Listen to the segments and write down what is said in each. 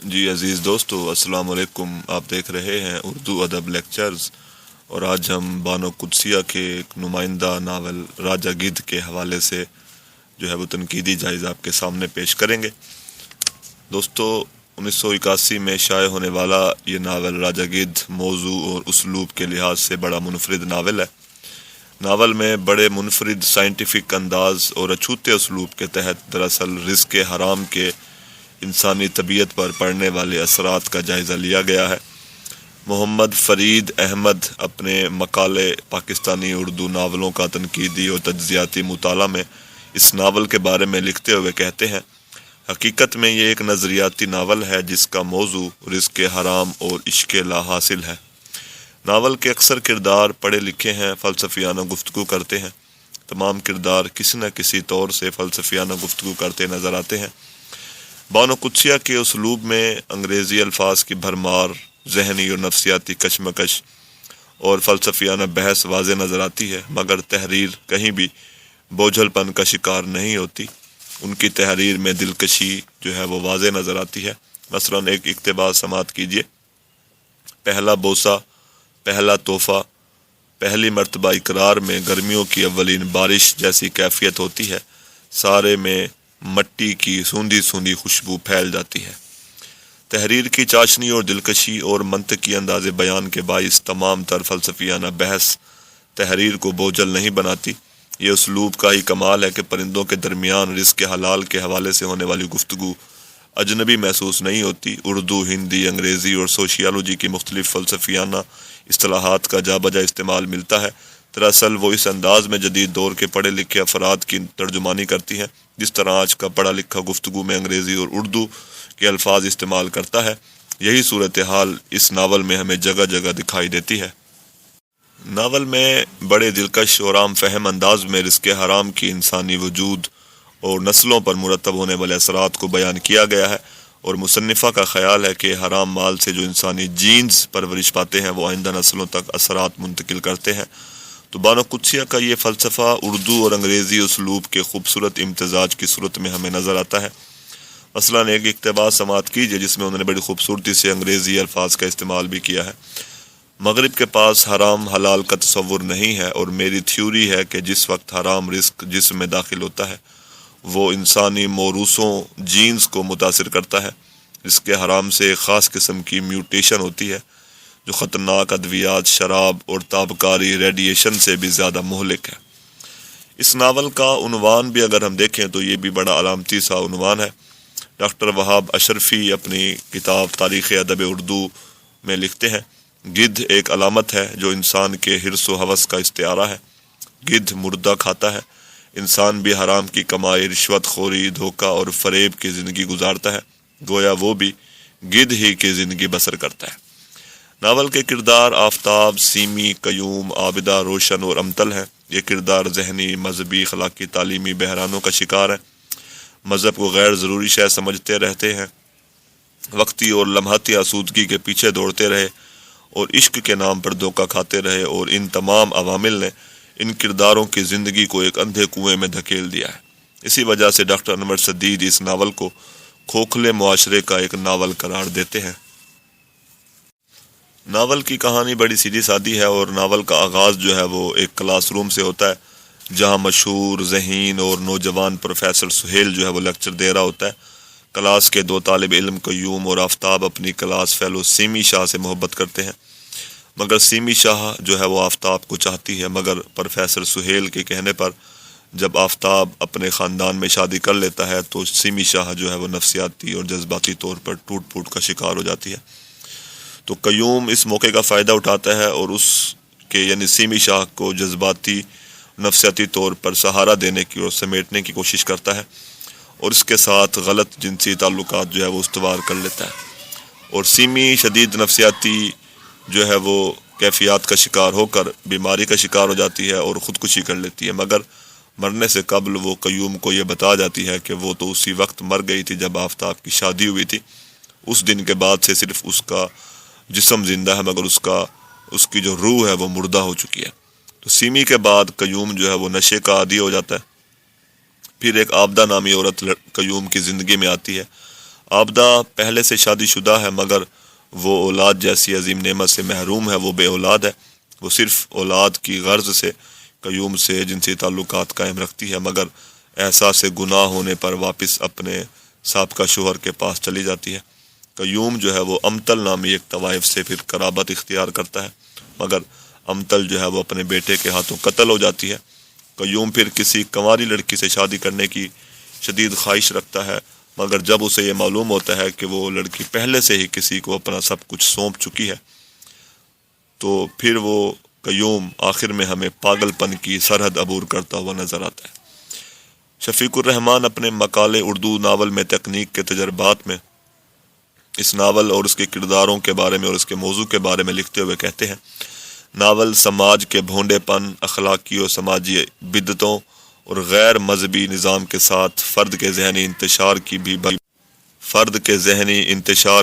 جی عزیز دوستو، السلام علیکم۔ آپ دیکھ رہے ہیں اردو ادب لیکچرز، اور آج ہم بانو قدسیہ کے ایک نمائندہ ناول راجہ گدھ کے حوالے سے جو ہے وہ تنقیدی جائزہ آپ کے سامنے پیش کریں گے۔ دوستو، 1981 میں شائع ہونے والا یہ ناول راجہ گدھ موضوع اور اسلوب کے لحاظ سے بڑا منفرد ناول ہے۔ ناول میں بڑے منفرد سائنٹیفک انداز اور اچھوتے اسلوب کے تحت دراصل رزق حرام کے انسانی طبیعت پر پڑنے والے اثرات کا جائزہ لیا گیا ہے۔ محمد فرید احمد اپنے مقالے پاکستانی اردو ناولوں کا تنقیدی اور تجزیاتی مطالعہ میں اس ناول کے بارے میں لکھتے ہوئے کہتے ہیں، حقیقت میں یہ ایک نظریاتی ناول ہے جس کا موضوع رزق حرام اور عشق لا حاصل ہے۔ ناول کے اکثر کردار پڑھے لکھے ہیں، فلسفیانہ گفتگو کرتے ہیں۔ تمام کردار کسی نہ کسی طور سے فلسفیانہ گفتگو کرتے نظر آتے ہیں۔ بانو قدسیہ کے اسلوب میں انگریزی الفاظ کی بھرمار، ذہنی اور نفسیاتی کشمکش اور فلسفیانہ بحث واضح نظر آتی ہے، مگر تحریر کہیں بھی بوجھل پن کا شکار نہیں ہوتی۔ ان کی تحریر میں دلکشی جو ہے وہ واضح نظر آتی ہے۔ مثلاً ایک اقتباس سماعت کیجیے: پہلا بوسہ، پہلا تحفہ، پہلی مرتبہ اقرار میں گرمیوں کی اولین بارش جیسی کیفیت ہوتی ہے، سارے میں مٹی کی سوندھی سوندھی خوشبو پھیل جاتی ہے۔ تحریر کی چاشنی اور دلکشی اور منطقی انداز بیان کے باعث تمام تر فلسفیانہ بحث تحریر کو بوجھل نہیں بناتی۔ یہ اسلوب کا ہی کمال ہے کہ پرندوں کے درمیان رزق حلال کے حوالے سے ہونے والی گفتگو اجنبی محسوس نہیں ہوتی۔ اردو، ہندی، انگریزی اور سوشیالوجی کی مختلف فلسفیانہ اصطلاحات کا جا بجا استعمال ملتا ہے۔ دراصل وہ اس انداز میں جدید دور کے پڑھے لکھے افراد کی ترجمانی کرتی ہیں جس طرح آج کا پڑھا لکھا گفتگو میں انگریزی اور اردو کے الفاظ استعمال کرتا ہے۔ یہی صورتحال اس ناول میں ہمیں جگہ جگہ دکھائی دیتی ہے۔ ناول میں بڑے دلکش اور عام فہم انداز میں رزق حرام کی انسانی وجود اور نسلوں پر مرتب ہونے والے اثرات کو بیان کیا گیا ہے، اور مصنفہ کا خیال ہے کہ حرام مال سے جو انسانی جینز پرورش پاتے ہیں وہ آئندہ نسلوں تک اثرات منتقل کرتے ہیں۔ تو بانو قدسیہ کا یہ فلسفہ اردو اور انگریزی اسلوب کے خوبصورت امتزاج کی صورت میں ہمیں نظر آتا ہے۔ مثلاً ایک اقتباس سماعت کیجیے جس میں انہوں نے بڑی خوبصورتی سے انگریزی الفاظ کا استعمال بھی کیا ہے۔ مغرب کے پاس حرام حلال کا تصور نہیں ہے، اور میری تھیوری ہے کہ جس وقت حرام رزق جسم میں داخل ہوتا ہے وہ انسانی موروثوں جینز کو متاثر کرتا ہے۔ رزق حرام سے ایک خاص قسم کی میوٹیشن ہوتی ہے جو خطرناک ادویات، شراب اور تابکاری ریڈیشن سے بھی زیادہ مہلک ہے۔ اس ناول کا عنوان بھی اگر ہم دیکھیں تو یہ بھی بڑا علامتی سا عنوان ہے۔ ڈاکٹر وہاب اشرفی اپنی کتاب تاریخ ادب اردو میں لکھتے ہیں، گدھ ایک علامت ہے جو انسان کے حرص و ہوس کا استعارہ ہے۔ گدھ مردہ کھاتا ہے۔ انسان بھی حرام کی کمائی، رشوت خوری، دھوکہ اور فریب کی زندگی گزارتا ہے، گویا وہ بھی گدھ ہی کی زندگی بسر کرتا ہے۔ ناول کے کردار آفتاب، سیمی، قیوم، عابدہ، روشن اور امتل ہیں۔ یہ کردار ذہنی، مذہبی، اخلاقی، تعلیمی بحرانوں کا شکار ہیں۔ مذہب کو غیر ضروری شے سمجھتے رہتے ہیں، وقتی اور لمحاتی آسودگی کے پیچھے دوڑتے رہے اور عشق کے نام پر دھوکہ کھاتے رہے، اور ان تمام عوامل نے ان کرداروں کی زندگی کو ایک اندھے کنویں میں دھکیل دیا ہے۔ اسی وجہ سے ڈاکٹر انور سدید اس ناول کو کھوکھلے معاشرے کا ایک ناول قرار دیتے ہیں۔ ناول کی کہانی بڑی سیدھی سادی ہے، اور ناول کا آغاز جو ہے وہ ایک کلاس روم سے ہوتا ہے جہاں مشہور، ذہین اور نوجوان پروفیسر سہیل جو ہے وہ لیکچر دے رہا ہوتا ہے۔ کلاس کے دو طالب علم قیوم اور آفتاب اپنی کلاس فیلو سیمی شاہ سے محبت کرتے ہیں، مگر سیمی شاہ جو ہے وہ آفتاب کو چاہتی ہے، مگر پروفیسر سہیل کے کہنے پر جب آفتاب اپنے خاندان میں شادی کر لیتا ہے تو سیمی شاہ جو ہے وہ نفسیاتی اور جذباتی طور پر ٹوٹ پھوٹ کا شکار ہو جاتی ہے۔ تو قیوم اس موقع کا فائدہ اٹھاتا ہے اور اس کے یعنی سیمی شاہ کو جذباتی نفسیاتی طور پر سہارا دینے کی اور سمیٹنے کی کوشش کرتا ہے، اور اس کے ساتھ غلط جنسی تعلقات جو ہے وہ استوار کر لیتا ہے، اور سیمی شدید نفسیاتی جو ہے وہ کیفیات کا شکار ہو کر بیماری کا شکار ہو جاتی ہے اور خودکشی کر لیتی ہے، مگر مرنے سے قبل وہ قیوم کو یہ بتا جاتی ہے کہ وہ تو اسی وقت مر گئی تھی جب آفتاب کی شادی ہوئی تھی۔ اس دن کے بعد سے صرف اس کا جسم زندہ ہے، مگر اس کی جو روح ہے وہ مردہ ہو چکی ہے۔ تو سیمی کے بعد قیوم جو ہے وہ نشے کا عادی ہو جاتا ہے۔ پھر ایک عابدہ نامی عورت قیوم کی زندگی میں آتی ہے۔ عابدہ پہلے سے شادی شدہ ہے مگر وہ اولاد جیسی عظیم نعمت سے محروم ہے، وہ بے اولاد ہے۔ وہ صرف اولاد کی غرض سے قیوم سے جنسی تعلقات قائم رکھتی ہے، مگر احساس گناہ ہونے پر واپس اپنے سابقہ شوہر کے پاس چلی جاتی ہے۔ قیوم جو ہے وہ امتل نامی ایک طوائف سے پھر قرابت اختیار کرتا ہے، مگر امتل جو ہے وہ اپنے بیٹے کے ہاتھوں قتل ہو جاتی ہے۔ قیوم پھر کسی کنواری لڑکی سے شادی کرنے کی شدید خواہش رکھتا ہے، مگر جب اسے یہ معلوم ہوتا ہے کہ وہ لڑکی پہلے سے ہی کسی کو اپنا سب کچھ سونپ چکی ہے، تو پھر وہ قیوم آخر میں ہمیں پاگل پن کی سرحد عبور کرتا ہوا نظر آتا ہے۔ شفیق الرحمان اپنے مقالے اردو ناول میں تکنیک کے تجربات میں اس ناول اور اس کے کرداروں کے بارے میں اور اس کے موضوع کے بارے میں لکھتے ہوئے کہتے ہیں، ناول سماج کے بھونڈے پن، اخلاقی و سماجی بدعتوں اور غیر مذہبی نظام کے ساتھ فرد کے ذہنی انتشار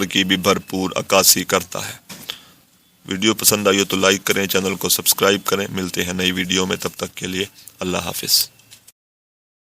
کی بھی بھرپور عکاسی کرتا ہے۔ ویڈیو پسند آئی ہو تو لائک کریں، چینل کو سبسکرائب کریں۔ ملتے ہیں نئی ویڈیو میں، تب تک کے لیے اللہ حافظ۔